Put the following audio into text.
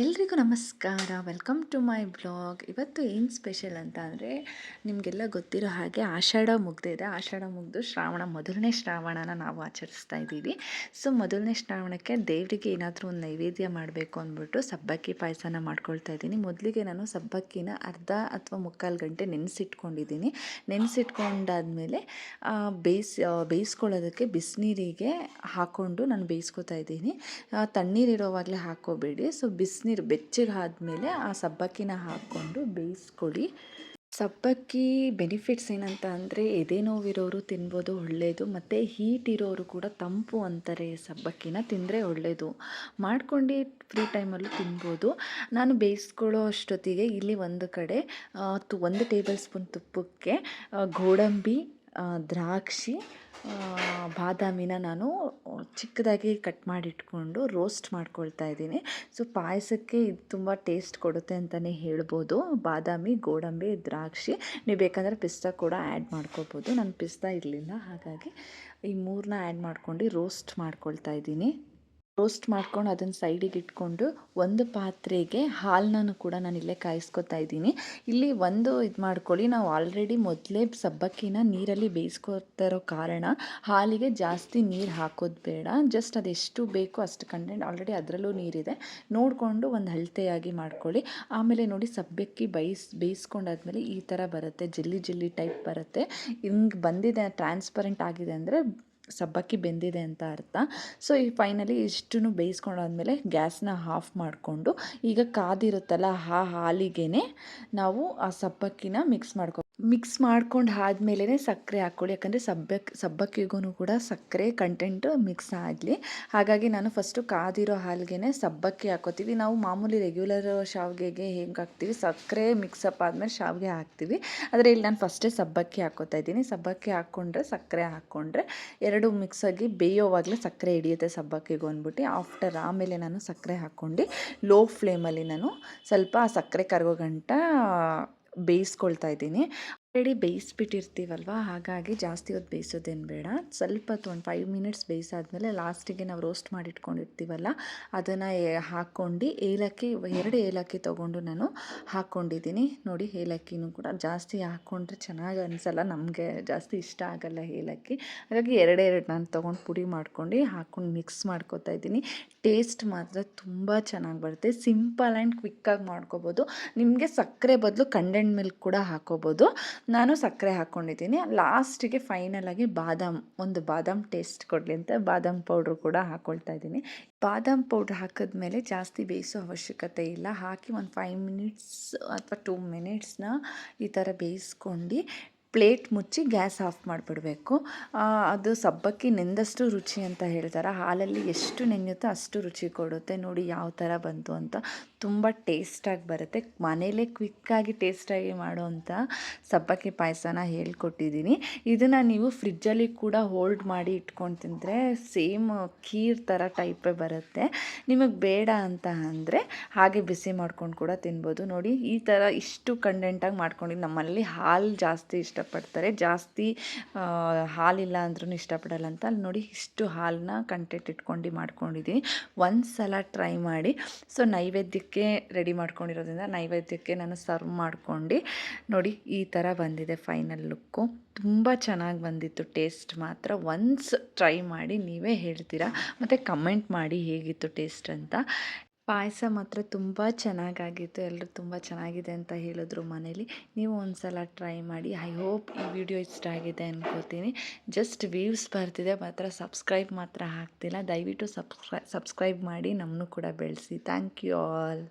ಎಲ್ರಿಗೂ ನಮಸ್ಕಾರ. Welcome to my blog. ಇವತ್ತು ಏನು ಸ್ಪೆಷಲ್ ಅಂತ ಅಂದರೆ, ನಿಮಗೆಲ್ಲ ಗೊತ್ತಿರೋ ಹಾಗೆ ಆಷಾಢ ಮುಗ್ದಿದೆ. ಆಷಾಢ ಮುಗಿದು ಮೊದಲನೇ ಶ್ರಾವಣನ ನಾವು ಆಚರಿಸ್ತಾ ಇದ್ದೀವಿ. ಸೊ ಮೊದಲನೇ ಶ್ರಾವಣಕ್ಕೆ ದೇವರಿಗೆ ಏನಾದರೂ ಒಂದು ನೈವೇದ್ಯ ಮಾಡಬೇಕು ಅಂದ್ಬಿಟ್ಟು ಸಬ್ಬಕ್ಕಿ ಪಾಯಸನ ಮಾಡ್ಕೊಳ್ತಾ ಇದ್ದೀನಿ. ಮೊದಲಿಗೆ ನಾನು ಸಬ್ಬಕ್ಕಿನ ಅರ್ಧ ಅಥವಾ ಮುಕ್ಕಾಲು ಗಂಟೆ ನೆನೆಸಿಟ್ಕೊಂಡಿದ್ದೀನಿ. ನೆನೆಸಿಟ್ಕೊಂಡಾದ್ಮೇಲೆ ಬೇಯಿಸ್ಕೊಳ್ಳೋದಕ್ಕೆ ಬಿಸಿನೀರಿಗೆ ಹಾಕ್ಕೊಂಡು ನಾನು ಬೇಯಿಸ್ಕೊತಾ ಇದ್ದೀನಿ. ತಣ್ಣೀರಿರೋವಾಗಲೇ ಹಾಕ್ಕೋಬೇಡಿ. ಸೊ ಬಿಸಿನೀರು ಬೆಚ್ಚಗೆ ಆದಮೇಲೆ ಆ ಸಬ್ಬಕ್ಕಿನ ಹಾಕ್ಕೊಂಡು ಬೇಯಿಸ್ಕೊಳ್ಳಿ. ಸಬ್ಬಕ್ಕಿ ಬೆನಿಫಿಟ್ಸ್ ಏನಂತ ಅಂದರೆ, ಎದೆ ನೋವಿರೋರು ತಿನ್ಬೋದು, ಒಳ್ಳೆಯದು. ಮತ್ತು ಹೀಟ್ ಇರೋರು ಕೂಡ ತಂಪು ಅಂತಾರೆ. ಸಬ್ಬಕ್ಕಿನ ತಿಂದರೆ ಒಳ್ಳೆಯದು. ಮಾಡ್ಕೊಂಡು ಫ್ರೀ ಟೈಮಲ್ಲೂ ತಿನ್ಬೋದು. ನಾನು ಬೇಯಿಸ್ಕೊಳ್ಳೋ ಅಷ್ಟೊತ್ತಿಗೆ ಇಲ್ಲಿ ಒಂದು ಕಡೆ 1 ಟೇಬಲ್ ಸ್ಪೂನ್ ತುಪ್ಪಕ್ಕೆ ಗೋಡಂಬಿ, ದ್ರಾಕ್ಷಿ, ಬಾದಾಮಿನ ನಾನು ಚಿಕ್ಕದಾಗಿ ಕಟ್ ಮಾಡಿಟ್ಕೊಂಡು ರೋಸ್ಟ್ ಮಾಡ್ಕೊಳ್ತಾ ಇದ್ದೀನಿ. ಸೊ ಪಾಯಸಕ್ಕೆ ಇದು ತುಂಬ ಟೇಸ್ಟ್ ಕೊಡುತ್ತೆ ಅಂತಲೇ ಹೇಳ್ಬೋದು. ಬಾದಾಮಿ, ಗೋಡಂಬಿ, ದ್ರಾಕ್ಷಿ, ನೀವು ಬೇಕಂದರೆ ಪಿಸ್ತಾ ಕೂಡ ಆ್ಯಡ್ ಮಾಡ್ಕೋಬೋದು. ನಾನು ಪಿಸ್ತಾ ಇರಲಿಲ್ಲ, ಹಾಗಾಗಿ ಈ 3ನ ಆ್ಯಡ್ ಮಾಡ್ಕೊಂಡು ರೋಸ್ಟ್ ಮಾಡ್ಕೊಳ್ತಾ ಇದ್ದೀನಿ. ರೋಸ್ಟ್ ಮಾಡ್ಕೊಂಡು ಅದನ್ನು ಸೈಡಿಗೆ ಇಟ್ಕೊಂಡು ಒಂದು ಪಾತ್ರೆಗೆ ಹಾಲನ್ನು ಕೂಡ ನಾನು ಇಲ್ಲೇ ಕಾಯಿಸ್ಕೊತಾ ಇದ್ದೀನಿ. ಇಲ್ಲಿ ಇದು ಮಾಡ್ಕೊಳ್ಳಿ, ನಾವು ಆಲ್ರೆಡಿ ಮೊದಲೇ ಸಬ್ಬಕ್ಕಿನ ನೀರಲ್ಲಿ ಬೇಯಿಸ್ಕೊತಾ ಇರೋ ಕಾರಣ ಹಾಲಿಗೆ ಜಾಸ್ತಿ ನೀರು ಹಾಕೋದು ಬೇಡ. ಜಸ್ಟ್ ಅದೆಷ್ಟು ಬೇಕೋ ಅಷ್ಟು ಕಂಟೆಂಟ್, ಆಲ್ರೆಡಿ ಅದರಲ್ಲೂ ನೀರಿದೆ, ನೋಡಿಕೊಂಡು ಒಂದು ಅಳತೆಯಾಗಿ ಮಾಡ್ಕೊಳ್ಳಿ. ಆಮೇಲೆ ನೋಡಿ, ಸಬ್ಬಕ್ಕಿ ಬೇಯಿಸ್ಕೊಂಡಾದ್ಮೇಲೆ ಈ ಥರ ಬರುತ್ತೆ, ಜೆಲ್ಲಿ ಜೆಲ್ಲಿ ಟೈಪ್ ಬರುತ್ತೆ. ಹಿಂಗೆ ಬಂದಿದೆ, ಟ್ರಾನ್ಸ್ಪರೆಂಟ್ ಆಗಿದೆ ಅಂದರೆ ಸಬ್ಬಕ್ಕಿ ಬೆಂದಿದೆ ಅಂತ ಅರ್ಥ. ಸೊ ಈ ಫೈನಲಿ ಇಷ್ಟನ್ನು ಬೇಯಿಸ್ಕೊಂಡಾದ್ಮೇಲೆ ಗ್ಯಾಸ್ನ ಆಫ್ ಮಾಡಿಕೊಂಡು, ಈಗ ಕಾದಿರುತ್ತಲ್ಲ ಆ ಹಾಲಿಗೆ ನಾವು ಆ ಸಬ್ಬಕ್ಕಿನ ಮಿಕ್ಸ್ ಮಾಡ್ಕೊಂಡು ಆದಮೇಲೆ ಸಕ್ಕರೆ ಹಾಕ್ಕೊಳ್ಳಿ. ಯಾಕಂದರೆ ಸಬ್ಬಕ್ಕಿಗೂ ಕೂಡ ಸಕ್ಕರೆ ಕಂಟೆಂಟು ಮಿಕ್ಸ್ ಆಗಲಿ. ಹಾಗಾಗಿ ನಾನು ಫಸ್ಟು ಕಾದಿರೋ ಹಾಲಿಗೆ ಸಬ್ಬಕ್ಕಿ ಹಾಕ್ಕೋತೀವಿ. ನಾವು ಮಾಮೂಲಿ ರೆಗ್ಯುಲರ್ ಶಾವಿಗೆಗೆ ಹೇಗೆ ಹಾಕ್ತೀವಿ, ಸಕ್ಕರೆ ಮಿಕ್ಸಪ್ ಆದಮೇಲೆ ಶಾವಿಗೆ ಹಾಕ್ತೀವಿ. ಆದರೆ ಇಲ್ಲಿ ನಾನು ಫಸ್ಟೇ ಸಬ್ಬಕ್ಕಿ ಹಾಕ್ಕೋತಾ ಇದ್ದೀನಿ. ಸಬ್ಬಕ್ಕಿ ಹಾಕ್ಕೊಂಡ್ರೆ, ಸಕ್ಕರೆ ಹಾಕ್ಕೊಂಡ್ರೆ ಎರಡು ಮಿಕ್ಸಾಗಿ ಬೇಯೋವಾಗಲೇ ಸಕ್ಕರೆ ಹಿಡಿಯುತ್ತೆ ಸಬ್ಬಕ್ಕಿಗೆ ಅಂದ್ಬಿಟ್ಟು. ಆಮೇಲೆ ನಾನು ಸಕ್ಕರೆ ಹಾಕ್ಕೊಂಡು ಲೋ ಫ್ಲೇಮಲ್ಲಿ ನಾನು ಸ್ವಲ್ಪ ಆ ಸಕ್ಕರೆ ಕರಗೋ ಗಂಟ ಬೇಯಿಸ್ಕೊಳ್ತಾ ಇದ್ದೀನಿ. ಆಲ್ರೆಡಿ ಬೇಯಿಸ್ಬಿಟ್ಟಿರ್ತೀವಲ್ವ, ಹಾಗಾಗಿ ಜಾಸ್ತಿ ಹೊತ್ತು ಬೇಯಿಸೋದೇನು ಬೇಡ. ಸ್ವಲ್ಪ ಒಂದು 5 ಮಿನಿಟ್ಸ್ ಬೇಯಿಸಾದ್ಮೇಲೆ ಲಾಸ್ಟಿಗೆ ನಾವು ರೋಸ್ಟ್ ಮಾಡಿ ಇಟ್ಕೊಂಡಿರ್ತೀವಲ್ಲ ಅದನ್ನು ಹಾಕ್ಕೊಂಡು ಏಲಕ್ಕಿ 2 ಏಲಕ್ಕಿ ತೊಗೊಂಡು ನಾನು ಹಾಕ್ಕೊಂಡಿದ್ದೀನಿ. ನೋಡಿ, ಏಲಕ್ಕಿನೂ ಕೂಡ ಜಾಸ್ತಿ ಹಾಕ್ಕೊಂಡ್ರೆ ಚೆನ್ನಾಗಿ ಅನಿಸಲ್ಲ, ನಮಗೆ ಜಾಸ್ತಿ ಇಷ್ಟ ಆಗಲ್ಲ ಏಲಕ್ಕಿ. ಹಾಗಾಗಿ 2 ನಾನು ತೊಗೊಂಡು ಪುಡಿ ಹಾಕ್ಕೊಂಡು ಮಿಕ್ಸ್ ಮಾಡ್ಕೊತಾ ಇದ್ದೀನಿ. ಟೇಸ್ಟ್ ಮಾತ್ರ ತುಂಬ ಚೆನ್ನಾಗಿ ಬರುತ್ತೆ. ಸಿಂಪಲ್ ಆ್ಯಂಡ್ ಕ್ವಿಕ್ಕಾಗಿ ಮಾಡ್ಕೋಬೋದು. ನಿಮಗೆ ಸಕ್ಕರೆ ಬದಲು ಕಂಡೆಂಡ್ ಮಿಲ್ಕ್ ಕೂಡ ಹಾಕ್ಕೋಬೋದು. ನಾನು ಸಕ್ಕರೆ ಹಾಕ್ಕೊಂಡಿದ್ದೀನಿ. ಲಾಸ್ಟಿಗೆ ಫೈನಲಾಗಿ ಬಾದಾಮ್ ಟೇಸ್ಟ್ ಕೊಡಲಿ ಅಂತ ಬಾದಾಮ್ ಪೌಡ್ರು ಕೂಡ ಹಾಕ್ಕೊಳ್ತಾ ಇದ್ದೀನಿ. ಬಾದಾಮ್ ಪೌಡ್ರ್ ಹಾಕಿದ್ಮೇಲೆ ಜಾಸ್ತಿ ಬೇಯಿಸೋ ಅವಶ್ಯಕತೆ ಇಲ್ಲ. ಹಾಕಿ ಒಂದು 5 ಮಿನಿಟ್ಸ್ ಅಥವಾ 2 ಮಿನಿಟ್ಸ್ನ ಈ ಥರ ಬೇಯಿಸ್ಕೊಂಡು ಪ್ಲೇಟ್ ಮುಚ್ಚಿ ಗ್ಯಾಸ್ ಆಫ್ ಮಾಡಿಬಿಡಬೇಕು. ಅದು ಸಬ್ಬಕ್ಕಿ ನೆಂದಷ್ಟು ರುಚಿ ಅಂತ ಹೇಳ್ತಾರೆ. ಹಾಲಲ್ಲಿ ಎಷ್ಟು ನೆನೆಯುತ್ತೋ ಅಷ್ಟು ರುಚಿ ಕೊಡುತ್ತೆ. ನೋಡಿ ಯಾವ ಥರ ಬಂತು ಅಂತ, ತುಂಬ ಟೇಸ್ಟಾಗಿ ಬರುತ್ತೆ. ಮನೇಲೇ ಕ್ವಿಕ್ಕಾಗಿ ಟೇಸ್ಟಾಗಿ ಮಾಡೋವಂಥ ಸಬ್ಬಕ್ಕಿ ಪಾಯಸನ ಹೇಳ್ಕೊಟ್ಟಿದ್ದೀನಿ. ಇದನ್ನು ನೀವು ಫ್ರಿಜ್ಜಲ್ಲಿ ಕೂಡ ಹೋಲ್ಡ್ ಮಾಡಿ ಇಟ್ಕೊಂಡು ತಿಂದರೆ ಸೇಮ್ ಖೀರ್ ಥರ ಟೈಪೇ ಬರುತ್ತೆ. ನಿಮಗೆ ಬೇಡ ಅಂತ ಅಂದರೆ ಹಾಗೆ ಬಿಸಿ ಮಾಡ್ಕೊಂಡು ಕೂಡ ತಿನ್ಬೋದು. ನೋಡಿ, ಈ ಥರ ಇಷ್ಟು ಕಂಡೆಂಟಾಗಿ ಮಾಡ್ಕೊಂಡು, ನಮ್ಮಲ್ಲಿ ಹಾಲು ಜಾಸ್ತಿ ಇಷ್ಟಪಡ್ತಾರೆ, ಜಾಸ್ತಿ ಹಾಲಿಲ್ಲ ಅಂದ್ರೂ ಇಷ್ಟಪಡಲ್ಲ ಅಂತ ಅಲ್ಲಿ ನೋಡಿ ಇಷ್ಟು ಹಾಲನ್ನ ಕಂಟೆಂಟ್ ಇಟ್ಕೊಂಡು ಮಾಡ್ಕೊಂಡಿದ್ದೀನಿ. ಒಂದು ಸಲ ಟ್ರೈ ಮಾಡಿ. ಸೊ ನೈವೇದ್ಯಕ್ಕೆ ರೆಡಿ ಮಾಡ್ಕೊಂಡಿರೋದ್ರಿಂದ ನೈವೇದ್ಯಕ್ಕೆ ನಾನು ಸರ್ವ್ ಮಾಡ್ಕೊಂಡು ನೋಡಿ ಈ ಥರ ಬಂದಿದೆ ಫೈನಲ್ ಲುಕ್ಕು. ತುಂಬ ಚೆನ್ನಾಗಿ ಬಂದಿತ್ತು. ಟೇಸ್ಟ್ ಮಾತ್ರ ಒನ್ಸ್ ಟ್ರೈ ಮಾಡಿ ನೀವೇ ಹೇಳ್ತೀರಾ, ಮತ್ತು ಕಮೆಂಟ್ ಮಾಡಿ ಹೇಗಿತ್ತು ಟೇಸ್ಟ್ ಅಂತ. ಪಾಯಸ ಮಾತ್ರ ತುಂಬ ಚೆನ್ನಾಗಾಗಿತ್ತು. ಎಲ್ಲರೂ ತುಂಬ ಚೆನ್ನಾಗಿದೆ ಅಂತ ಹೇಳಿದ್ರು ಮನೇಲಿ. ನೀವು ಒಂದು ಸಲ ಟ್ರೈ ಮಾಡಿ. ಐ ಹೋಪ್ ಈ ವಿಡಿಯೋ ಇಷ್ಟ ಆಗಿದೆ ಅನ್ಕೋತೀನಿ. ಜಸ್ಟ್ ವ್ಯೂಸ್ ಬರ್ತಿದೆ, ಮಾತ್ರ ಸಬ್ಸ್ಕ್ರೈಬ್ ಮಾತ್ರ ಆಗ್ತಿಲ್ಲ. ದಯವಿಟ್ಟು ಸಬ್ಸ್ಕ್ರೈಬ್ ಮಾಡಿ ನಮ್ಮನ್ನು ಕೂಡ ಬೆಳೆಸಿ. Thank you all.